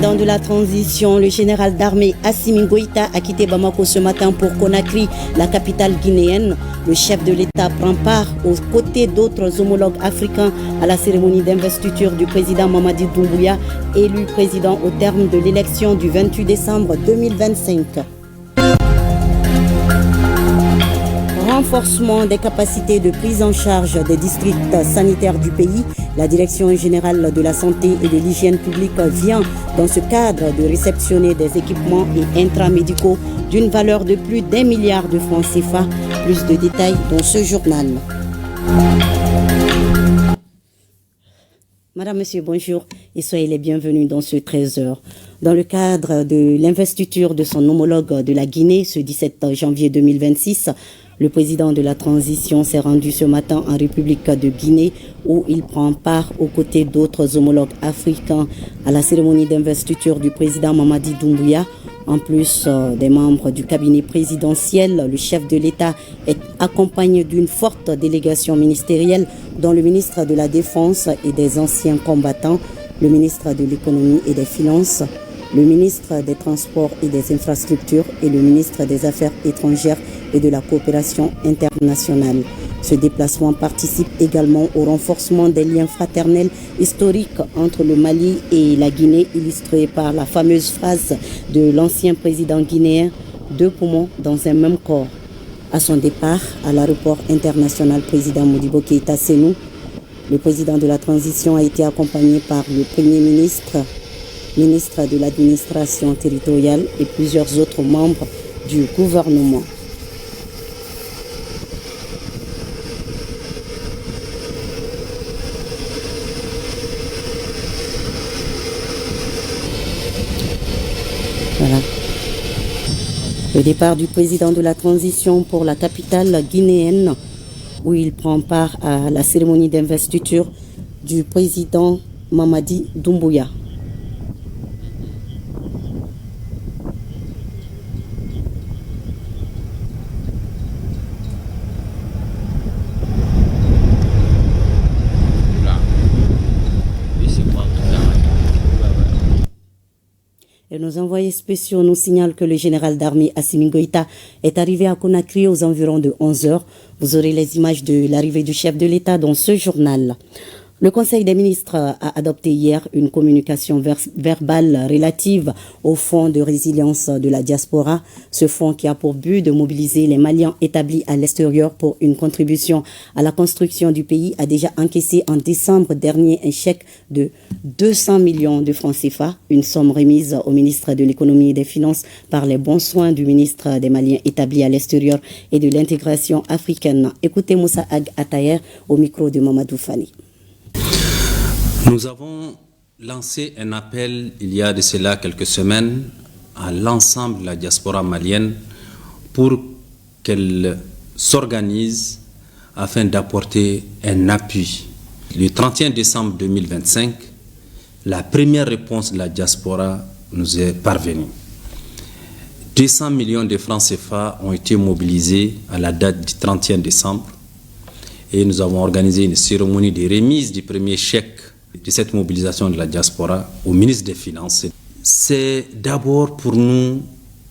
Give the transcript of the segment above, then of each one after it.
président de la transition, le général d'armée Assimi Goïta, a quitté Bamako ce matin pour Conakry, la capitale guinéenne. Le chef de l'État prend part aux côtés d'autres homologues africains à la cérémonie d'investiture du président Mamadi Doumbouya, élu président au terme de l'élection du 28 décembre 2025. Renforcement des capacités de prise en charge des districts sanitaires du pays, la Direction générale de la santé et de l'hygiène publique vient dans ce cadre de réceptionner des équipements et intramédicaux d'une valeur de plus d'1 milliard de francs CFA. Plus de détails dans ce journal. Madame, Monsieur, bonjour et soyez les bienvenus dans ce 13h. Dans le cadre de l'investiture de son homologue de la Guinée ce 17 janvier 2026, le président de la transition s'est rendu ce matin en République de Guinée où il prend part aux côtés d'autres homologues africains à la cérémonie d'investiture du président Mamadi Doumbouya. En plus des membres du cabinet présidentiel, le chef de l'État est accompagné d'une forte délégation ministérielle dont le ministre de la Défense et des anciens combattants, le ministre de l'Économie et des Finances, le ministre des Transports et des Infrastructures et le ministre des Affaires étrangères et de la coopération internationale. Ce déplacement participe également au renforcement des liens fraternels historiques entre le Mali et la Guinée, illustré par la fameuse phrase de l'ancien président guinéen « Deux poumons dans un même corps ». À son départ à l'aéroport international président Modibo Keïta Sénou, le président de la transition a été accompagné par le Premier ministre, ministre de l'administration territoriale et plusieurs autres membres du gouvernement. Voilà. Le départ du président de la transition pour la capitale guinéenne où il prend part à la cérémonie d'investiture du président Mamadi Doumbouya. Et nos envoyés spéciaux nous signalent que le général d'armée Assimi Goïta est arrivé à Conakry aux environs de 11h. Vous aurez les images de l'arrivée du chef de l'État dans ce journal. Le Conseil des ministres a adopté hier une communication verbale relative au fonds de résilience de la diaspora. Ce fonds qui a pour but de mobiliser les Maliens établis à l'extérieur pour une contribution à la construction du pays a déjà encaissé en décembre dernier un chèque de 200 millions de francs CFA, une somme remise au ministre de l'Économie et des Finances par les bons soins du ministre des Maliens établis à l'extérieur et de l'intégration africaine. Écoutez Moussa Ag Atayer au micro de Mamadou Fani. Nous avons lancé un appel il y a de cela quelques semaines à l'ensemble de la diaspora malienne pour qu'elle s'organise afin d'apporter un appui. Le 31 décembre 2025, la première réponse de la diaspora nous est parvenue. 200 millions de francs CFA ont été mobilisés à la date du 31 décembre et nous avons organisé une cérémonie de remise du premier chèque de cette mobilisation de la diaspora au ministre des Finances. C'est d'abord pour nous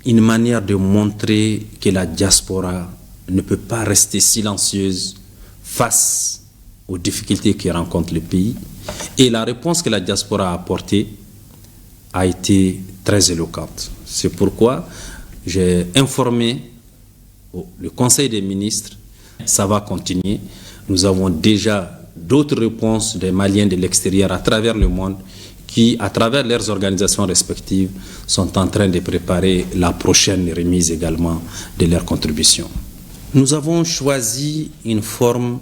une manière de montrer que la diaspora ne peut pas rester silencieuse face aux difficultés que rencontre le pays. Et la réponse que la diaspora a apportée a été très éloquente. C'est pourquoi j'ai informé le Conseil des ministres. Ça va continuer. Nous avons déjà d'autres réponses des Maliens de l'extérieur à travers le monde qui, à travers leurs organisations respectives, sont en train de préparer la prochaine remise également de leurs contributions. Nous avons choisi une forme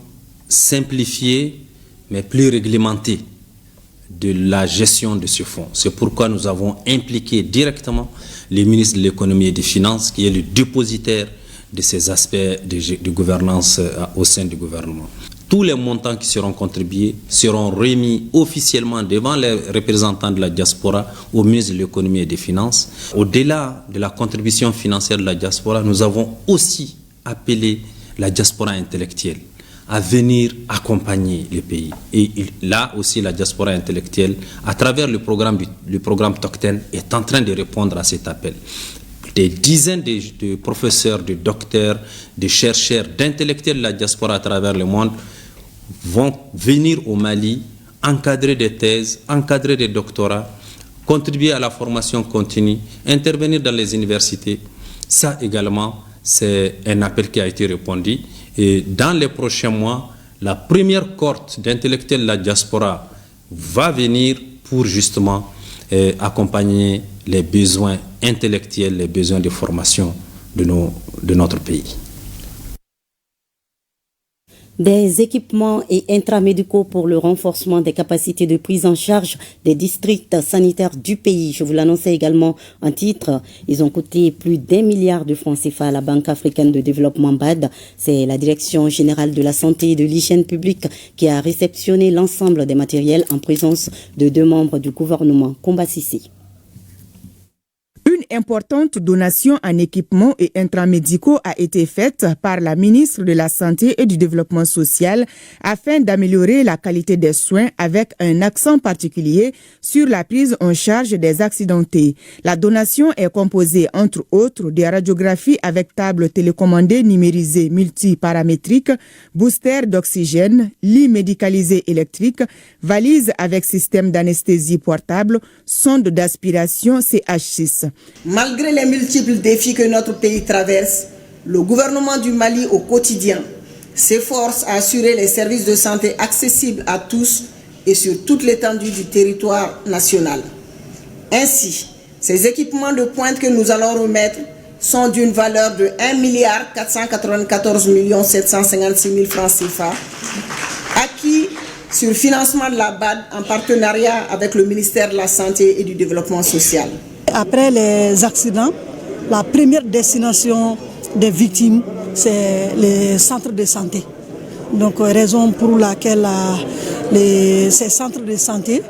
simplifiée mais plus réglementée de la gestion de ce fonds. C'est pourquoi nous avons impliqué directement le ministre de l'Économie et des Finances qui est le dépositaire de ces aspects de gouvernance au sein du gouvernement. Tous les montants qui seront contribués seront remis officiellement devant les représentants de la diaspora au ministre de l'Économie et des Finances. Au-delà de la contribution financière de la diaspora, nous avons aussi appelé la diaspora intellectuelle à venir accompagner le pays. Et là aussi, la diaspora intellectuelle, à travers le programme Tokten, est en train de répondre à cet appel. Des dizaines de professeurs, de docteurs, de chercheurs, d'intellectuels de la diaspora à travers le monde vont venir au Mali, encadrer des thèses, encadrer des doctorats, contribuer à la formation continue, intervenir dans les universités. Ça également, c'est un appel qui a été répondu. Et dans les prochains mois, la première cohorte d'intellectuels de la diaspora va venir pour justement accompagner les besoins intellectuels, les besoins de formation de notre pays. Des équipements et intramédicaux pour le renforcement des capacités de prise en charge des districts sanitaires du pays. Je vous l'annonçais également en titre. Ils ont coûté plus d'1 milliard de francs CFA à la Banque africaine de développement BAD. C'est la Direction générale de la santé et de l'hygiène publique qui a réceptionné l'ensemble des matériels en présence de 2 membres du gouvernement. Comba Sissi. Une importante donation en équipements et intramédicaux a été faite par la ministre de la Santé et du Développement social afin d'améliorer la qualité des soins avec un accent particulier sur la prise en charge des accidentés. La donation est composée entre autres des radiographies avec table télécommandée numérisée multiparamétrique, booster d'oxygène, lit médicalisé électrique, valise avec système d'anesthésie portable, sonde d'aspiration CH6. Malgré les multiples défis que notre pays traverse, le gouvernement du Mali au quotidien s'efforce à assurer les services de santé accessibles à tous et sur toute l'étendue du territoire national. Ainsi, ces équipements de pointe que nous allons remettre sont d'une valeur de 1 494 756 000 francs CFA, acquis sur financement de la BAD en partenariat avec le ministère de la Santé et du Développement social. Après les accidents, la première destination des victimes, c'est les centres de santé. Donc, raison pour laquelle ces centres de santé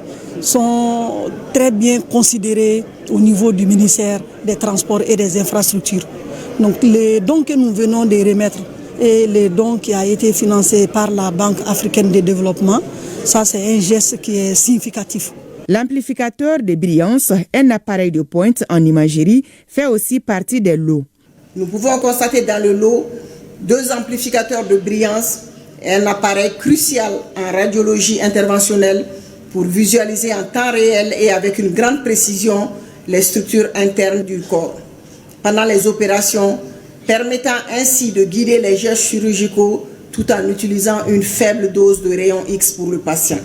sont très bien considérés au niveau du ministère des Transports et des Infrastructures. Donc, les dons que nous venons de remettre et les dons qui ont été financés par la Banque africaine de développement, ça c'est un geste qui est significatif. L'amplificateur de brillance, un appareil de pointe en imagerie, fait aussi partie des lots. Nous pouvons constater dans le lot 2 amplificateurs de brillance et un appareil crucial en radiologie interventionnelle pour visualiser en temps réel et avec une grande précision les structures internes du corps pendant les opérations, permettant ainsi de guider les gestes chirurgicaux tout en utilisant une faible dose de rayon X pour le patient.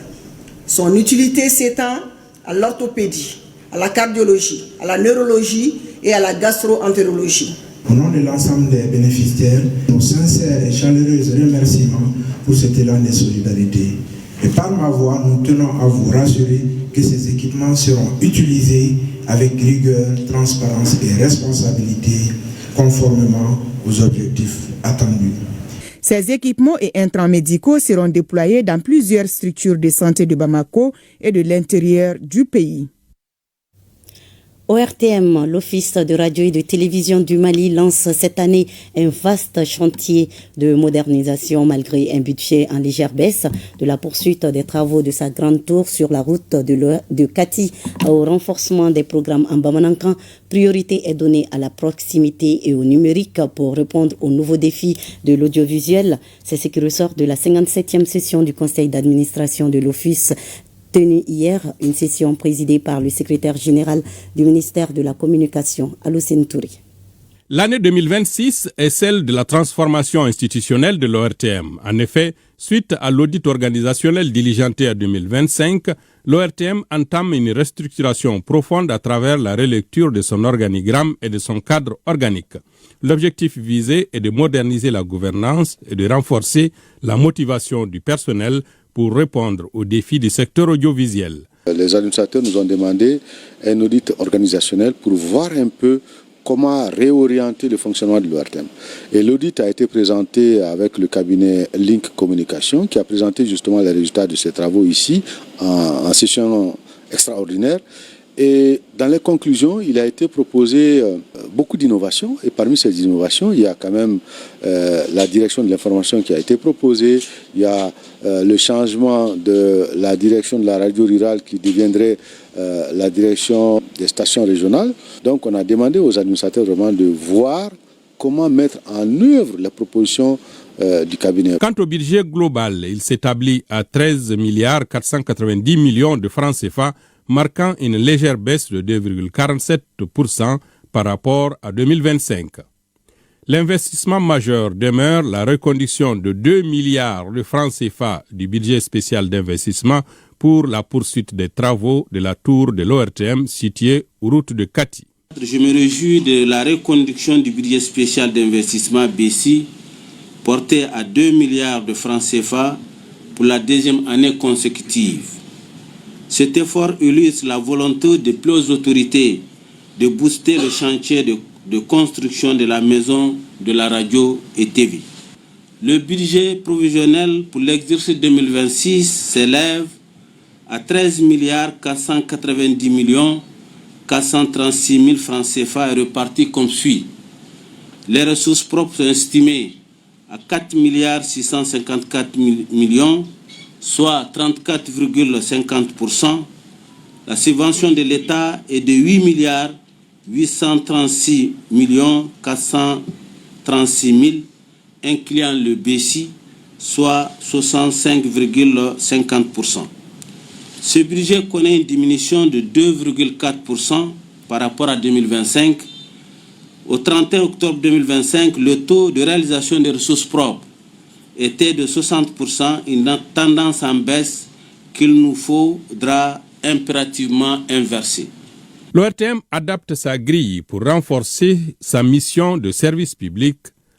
Son utilité s'étend à l'orthopédie, à la cardiologie, à la neurologie et à la gastro-entérologie. Au nom de l'ensemble des bénéficiaires, nos sincères et chaleureux remerciements pour cet élan de solidarité. Et par ma voix, nous tenons à vous rassurer que ces équipements seront utilisés avec rigueur, transparence et responsabilité, conformément aux objectifs attendus. Ces équipements et intrants médicaux seront déployés dans plusieurs structures de santé de Bamako et de l'intérieur du pays. ORTM, l'Office de radio et de télévision du Mali, lance cette année un vaste chantier de modernisation malgré un budget en légère baisse de la poursuite des travaux de sa grande tour sur la route de Kati au renforcement des programmes en Bamanankan. Priorité est donnée à la proximité et au numérique pour répondre aux nouveaux défis de l'audiovisuel. C'est ce qui ressort de la 57e session du conseil d'administration de l'Office tenue hier, une session présidée par le secrétaire général du ministère de la Communication, Alocine Touré. L'année 2026 est celle de la transformation institutionnelle de l'ORTM. En effet, suite à l'audit organisationnel diligenté en 2025, l'ORTM entame une restructuration profonde à travers la relecture de son organigramme et de son cadre organique. L'objectif visé est de moderniser la gouvernance et de renforcer la motivation du personnel pour répondre aux défis du secteur audiovisuel. Les administrateurs nous ont demandé un audit organisationnel pour voir un peu comment réorienter le fonctionnement de l'ORTM. Et l'audit a été présenté avec le cabinet Link Communication qui a présenté justement les résultats de ces travaux ici en session extraordinaire. Et dans les conclusions, il a été proposé beaucoup d'innovations. Et parmi ces innovations, il y a quand même la direction de l'information qui a été proposée. Il y a le changement de la direction de la radio rurale qui deviendrait la direction des stations régionales. Donc on a demandé aux administrateurs vraiment de voir comment mettre en œuvre la proposition du cabinet. Quant au budget global, il s'établit à 13 490 milliards de francs CFA, marquant une légère baisse de 2,47% par rapport à 2025. L'investissement majeur demeure la reconduction de 2 milliards de francs CFA du budget spécial d'investissement pour la poursuite des travaux de la tour de l'ORTM située route de Kati. Je me réjouis de la reconduction du budget spécial d'investissement BC porté à 2 milliards de francs CFA pour la deuxième année consécutive. Cet effort illustre la volonté de plusieurs autorités de booster le chantier de construction de la maison de la radio et TV. Le budget provisionnel pour l'exercice 2026 s'élève à 13 490 436 000 francs CFA et repartis comme suit. Les ressources propres sont estimées à 4 654 millions, soit 34,50%. La subvention de l'État est de 8 836 436 000, incluant le BC, soit 65,50%. Ce budget connaît une diminution de 2,4% par rapport à 2025. Au 31 octobre 2025, le taux de réalisation des ressources propres était de 60%, une tendance en baisse qu'il nous faudra impérativement inverser. L'ORTM adapte sa grille pour renforcer sa mission de service public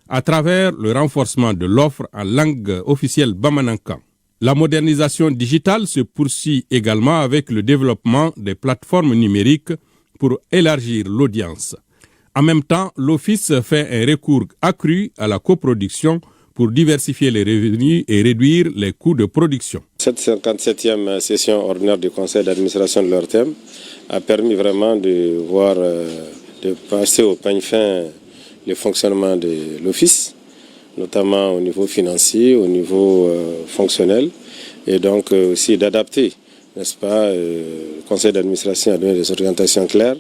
à travers le renforcement de l'offre en langue officielle bamanankan. La modernisation digitale se poursuit également avec le développement des plateformes numériques pour élargir l'audience. En même temps, l'Office fait un recours accru à la coproduction pour diversifier les revenus et réduire les coûts de production. Cette 57e session ordinaire du conseil d'administration de l'ORTM a permis vraiment de passer au peigne fin le fonctionnement de l'Office, notamment au niveau financier, au niveau fonctionnel, et donc aussi d'adapter, n'est-ce pas, le conseil d'administration a donné des orientations claires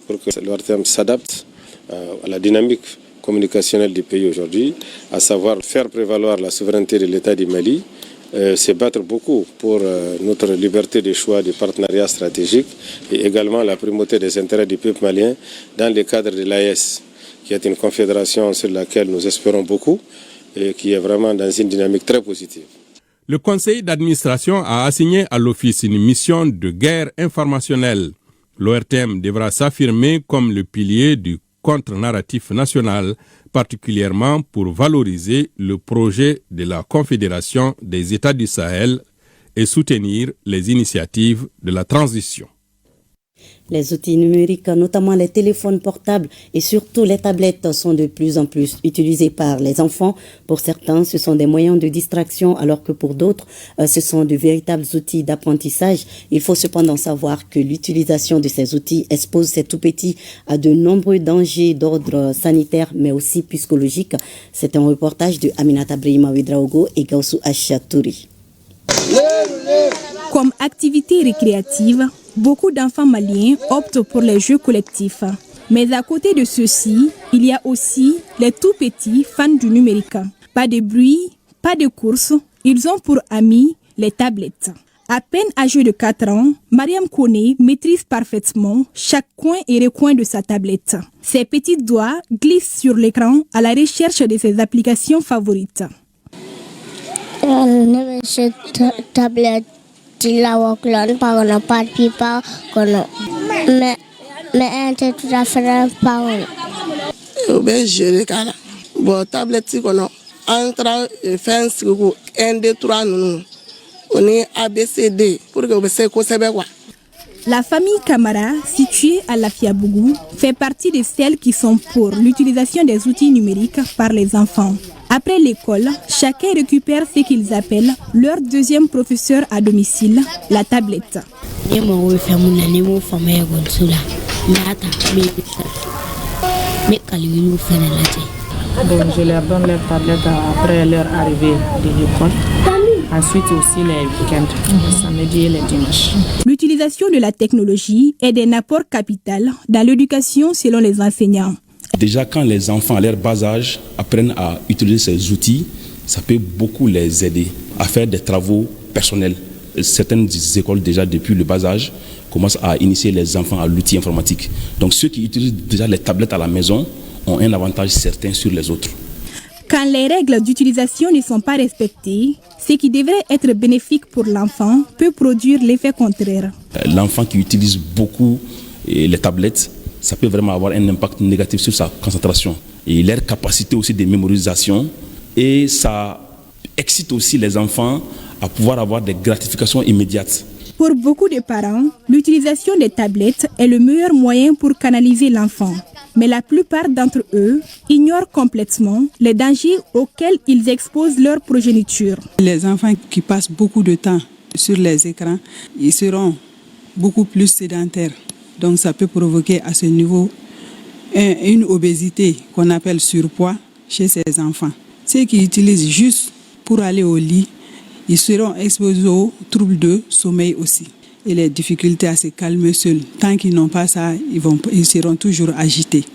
pour que l'ORTM s'adapte à la dynamique communicationnelle du pays aujourd'hui, à savoir faire prévaloir la souveraineté de l'État du Mali, se battre beaucoup pour notre liberté de choix de partenariat stratégique et également la primauté des intérêts du peuple malien dans le cadre de l'AES, qui est une confédération sur laquelle nous espérons beaucoup et qui est vraiment dans une dynamique très positive. Le conseil d'administration a assigné à l'Office une mission de guerre informationnelle. L'ORTM devra s'affirmer comme le pilier du contre-narratif national, particulièrement pour valoriser le projet de la Confédération des États du Sahel et soutenir les initiatives de la transition. Les outils numériques, notamment les téléphones portables et surtout les tablettes, sont de plus en plus utilisés par les enfants. Pour certains, ce sont des moyens de distraction, alors que pour d'autres, ce sont de véritables outils d'apprentissage. Il faut cependant savoir que l'utilisation de ces outils expose ces tout-petits à de nombreux dangers d'ordre sanitaire, mais aussi psychologique. C'est un reportage de Aminata Brahima Ouedraogo et Gaussou Achatouri. Comme activité récréative, beaucoup d'enfants maliens optent pour les jeux collectifs. Mais à côté de ceux-ci, il y a aussi les tout-petits fans du numérique. Pas de bruit, pas de course, ils ont pour amis les tablettes. À peine âgée de 4 ans, Mariam Kone maîtrise parfaitement chaque coin et recoin de sa tablette. Ses petits doigts glissent sur l'écran à la recherche de ses applications favorites. Tablette. La waklan pa kono pat pipa kono me ente tout à fait pa kono ben jere kala bo tablette kono entra fence ko 1 2 3 non on est ABCD pour que vous sachiez quoi c'est quoi. La famille Camara, située à Lafiabougou, fait partie de celles qui sont pour l'utilisation des outils numériques par les enfants. Après l'école, chacun récupère ce qu'ils appellent leur deuxième professeur à domicile, la tablette. Donc je leur donne leur tablette après leur arrivée de l'école. Ensuite aussi les week-ends, le samedi et les dimanches. L'utilisation de la technologie est d'un apport capital dans l'éducation selon les enseignants. Déjà quand les enfants à leur bas âge apprennent à utiliser ces outils, ça peut beaucoup les aider à faire des travaux personnels. Certaines écoles déjà depuis le bas âge commencent à initier les enfants à l'outil informatique. Donc ceux qui utilisent déjà les tablettes à la maison ont un avantage certain sur les autres. Quand les règles d'utilisation ne sont pas respectées, ce qui devrait être bénéfique pour l'enfant peut produire l'effet contraire. L'enfant qui utilise beaucoup les tablettes, ça peut vraiment avoir un impact négatif sur sa concentration et leur capacité aussi de mémorisation, et ça excite aussi les enfants à pouvoir avoir des gratifications immédiates. Pour beaucoup de parents, l'utilisation des tablettes est le meilleur moyen pour canaliser l'enfant. Mais la plupart d'entre eux ignorent complètement les dangers auxquels ils exposent leur progéniture. Les enfants qui passent beaucoup de temps sur les écrans, ils seront beaucoup plus sédentaires. Donc ça peut provoquer à ce niveau une obésité qu'on appelle surpoids chez ces enfants. Ceux qui utilisent juste pour aller au lit, ils seront exposés aux troubles de sommeil aussi. Et les difficultés à se calmer seuls. Tant qu'ils n'ont pas ça, ils seront toujours agités.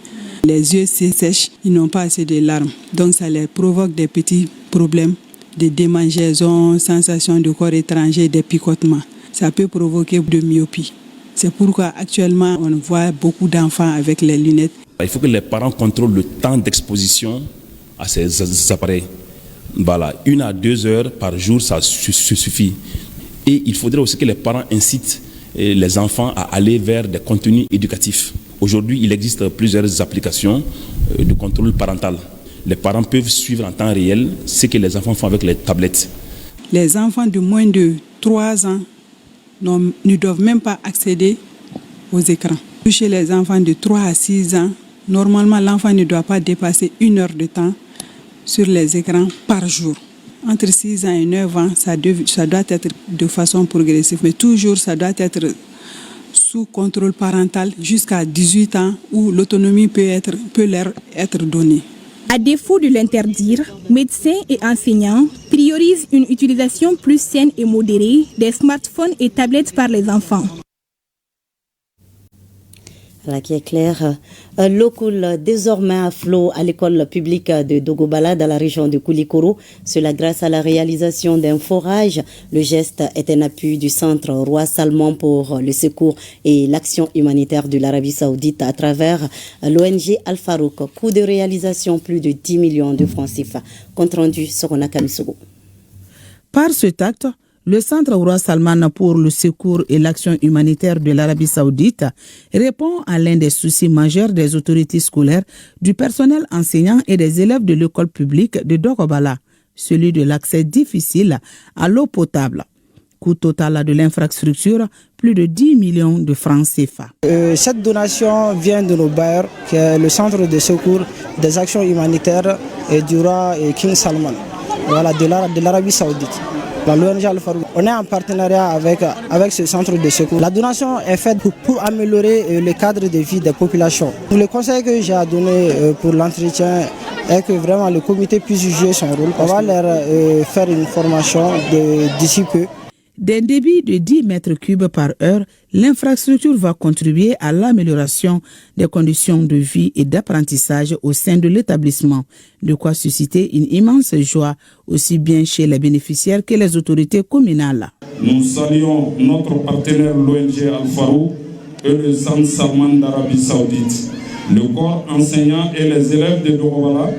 Les yeux sèchent, ils n'ont pas assez de larmes. Donc ça leur provoque des petits problèmes de démangeaison, sensation de corps étranger, des picotements. Ça peut provoquer de myopie. C'est pourquoi actuellement on voit beaucoup d'enfants avec les lunettes. Il faut que les parents contrôlent le temps d'exposition à ces appareils. Voilà, 1 à 2 heures par jour, ça suffit. Et il faudrait aussi que les parents incitent les enfants à aller vers des contenus éducatifs. Aujourd'hui, il existe plusieurs applications de contrôle parental. Les parents peuvent suivre en temps réel ce que les enfants font avec les tablettes. Les enfants de moins de 3 ans ne doivent même pas accéder aux écrans. Chez les enfants de 3 à 6 ans, normalement, l'enfant ne doit pas dépasser 1 heure de temps sur les écrans par jour. Entre 6 ans et 9 ans, ça doit être de façon progressive, mais toujours ça doit être sous contrôle parental jusqu'à 18 ans où l'autonomie peut leur être donnée. À défaut de l'interdire, médecins et enseignants priorisent une utilisation plus saine et modérée des smartphones et tablettes par les enfants. Là qui est clair, l'eau coule désormais à flot à l'école publique de Dogobala dans la région de Koulikoro. Cela grâce à la réalisation d'un forage. Le geste est un appui du Centre Roi Salman pour le secours et l'action humanitaire de l'Arabie Saoudite à travers l'ONG Al-Farouk. Coût de réalisation plus de 10 millions de francs CFA. Compte rendu Sorona Kamisogo. Par cet acte, le Centre Roi Salman pour le secours et l'action humanitaire de l'Arabie Saoudite répond à l'un des soucis majeurs des autorités scolaires, du personnel enseignant et des élèves de l'école publique de Dogobala, celui de l'accès difficile à l'eau potable. Coût total de l'infrastructure, plus de 10 millions de francs CFA. Cette donation vient de nos bailleurs, qui est le Centre de secours des actions humanitaires du roi King Salman, voilà, de l'Arabie Saoudite. L'ONG Al-Farouk. On est en partenariat avec ce centre de secours. La donation est faite pour améliorer le cadre de vie des populations. Le conseil que j'ai à donner pour l'entretien est que vraiment le comité puisse jouer son rôle. On va leur faire une formation d'ici peu. D'un débit de 10 mètres cubes par heure, l'infrastructure va contribuer à l'amélioration des conditions de vie et d'apprentissage au sein de l'établissement, de quoi susciter une immense joie aussi bien chez les bénéficiaires que les autorités communales. Nous saluons notre partenaire l'ONG Al-Farouk et le Centre Salman d'Arabie Saoudite. Le corps enseignant et les élèves de Dogobala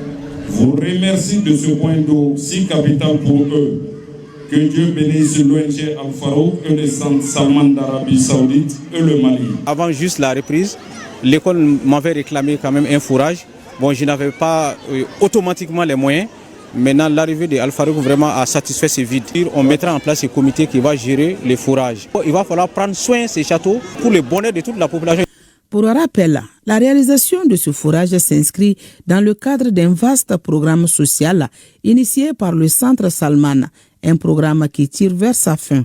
vous remercient de ce point d'eau si capital pour eux. Que Dieu bénisse l'ONG Al-Farouk et le Centre Salman d'Arabie Saoudite et le Mali. Avant juste la reprise, l'école m'avait réclamé quand même un fourrage. Bon, je n'avais pas automatiquement les moyens. Maintenant, l'arrivée de Al-Farouk vraiment a satisfait ce vide. On mettra en place un comité qui va gérer les fourrages. Il va falloir prendre soin de ces châteaux pour le bonheur de toute la population. Pour rappel, la réalisation de ce forage s'inscrit dans le cadre d'un vaste programme social initié par le Centre Salman, un programme qui tire vers sa fin.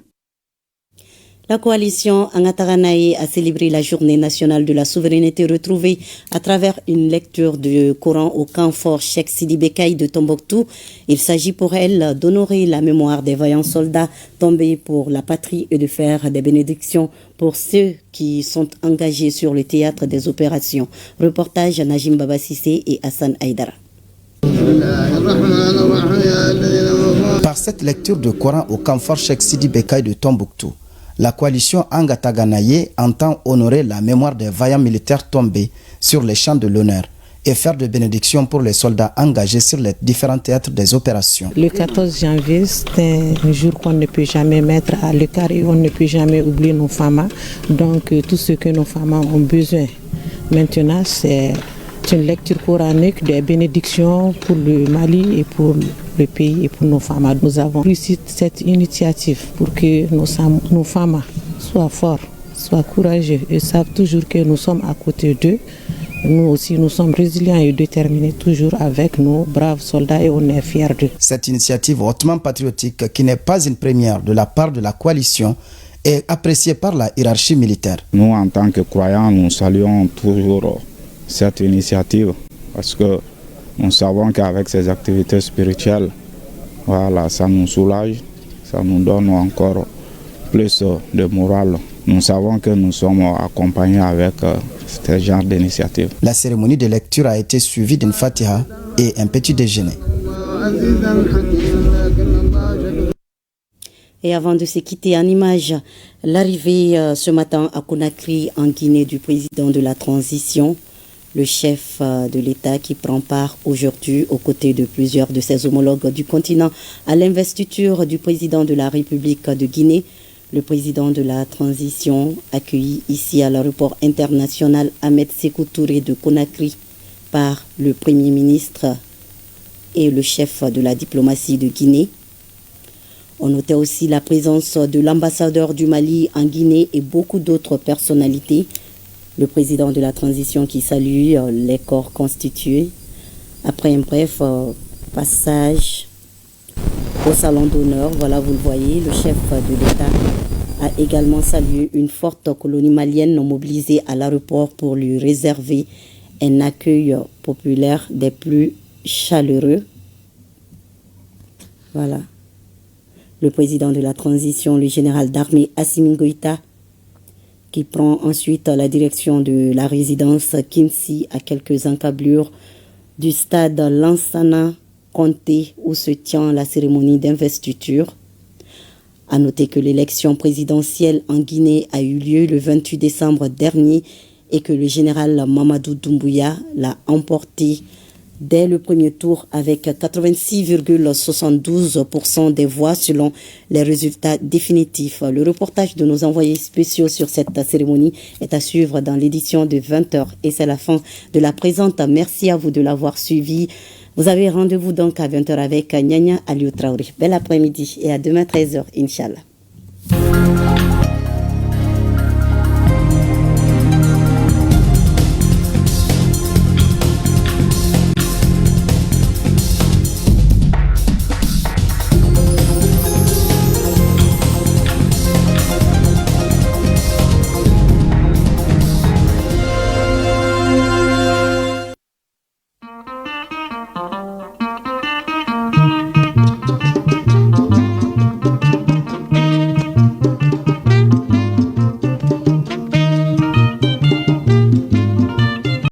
La coalition Angataranae a célébré la journée nationale de la souveraineté retrouvée à travers une lecture du Coran au camp fort Cheikh Sidi Bekaï de Tombouctou. Il s'agit pour elle d'honorer la mémoire des vaillants soldats tombés pour la patrie et de faire des bénédictions pour ceux qui sont engagés sur le théâtre des opérations. Reportage Najim Baba Sissé et Hassan Aïdara. Par cette lecture de Coran au camp fort Cheikh Sidi Bekaï de Tombouctou, la coalition Angataganaye entend honorer la mémoire des vaillants militaires tombés sur les champs de l'honneur et faire de bénédictions pour les soldats engagés sur les différents théâtres des opérations. Le 14 janvier, c'est un jour qu'on ne peut jamais mettre à l'écart et on ne peut jamais oublier nos femmes. Donc tout ce que nos femmes ont besoin maintenant, c'est une lecture coranique des bénédictions pour le Mali et pour le pays et pour nos femmes. Nous avons réussi cette initiative pour que nos femmes soient fortes, soient courageuses et savent toujours que nous sommes à côté d'eux. Nous aussi, nous sommes résilients et déterminés toujours avec nos braves soldats et on est fiers d'eux. Cette initiative hautement patriotique, qui n'est pas une première de la part de la coalition, est appréciée par la hiérarchie militaire. Nous, en tant que croyants, nous saluons toujours cette initiative parce que nous savons qu'avec ces activités spirituelles, voilà, ça nous soulage, ça nous donne encore plus de morale. Nous savons que nous sommes accompagnés avec ce genre d'initiative. La cérémonie de lecture a été suivie d'une fatiha et un petit déjeuner. Et avant de se quitter en image, l'arrivée ce matin à Conakry en Guinée du président de la transition, le chef de l'État qui prend part aujourd'hui aux côtés de plusieurs de ses homologues du continent à l'investiture du président de la République de Guinée. Le président de la transition accueilli ici à l'aéroport international Ahmed Sékou Touré de Conakry par le Premier ministre et le chef de la diplomatie de Guinée. On notait aussi la présence de l'ambassadeur du Mali en Guinée et beaucoup d'autres personnalités. Le président de la transition qui salue les corps constitués. Après un bref passage au salon d'honneur, voilà, vous le voyez, le chef de l'État a également salué une forte colonie malienne mobilisée à l'aéroport pour lui réserver un accueil populaire des plus chaleureux. Voilà. Le président de la transition, le général d'armée Assimi Goïta, qui prend ensuite la direction de la résidence Kinsi à quelques encablures du stade Lansana Conté où se tient la cérémonie d'investiture. À noter que l'élection présidentielle en Guinée a eu lieu le 28 décembre dernier et que le général Mamadou Doumbouya l'a emporté dès le premier tour avec 86,72% des voix selon les résultats définitifs. Le reportage de nos envoyés spéciaux sur cette cérémonie est à suivre dans l'édition de 20h et c'est la fin de la présente. Merci à vous de l'avoir suivi. Vous avez rendez-vous donc à 20h avec Nyanya Aliou Traoré. Bel après-midi et à demain 13h, Inch'Allah.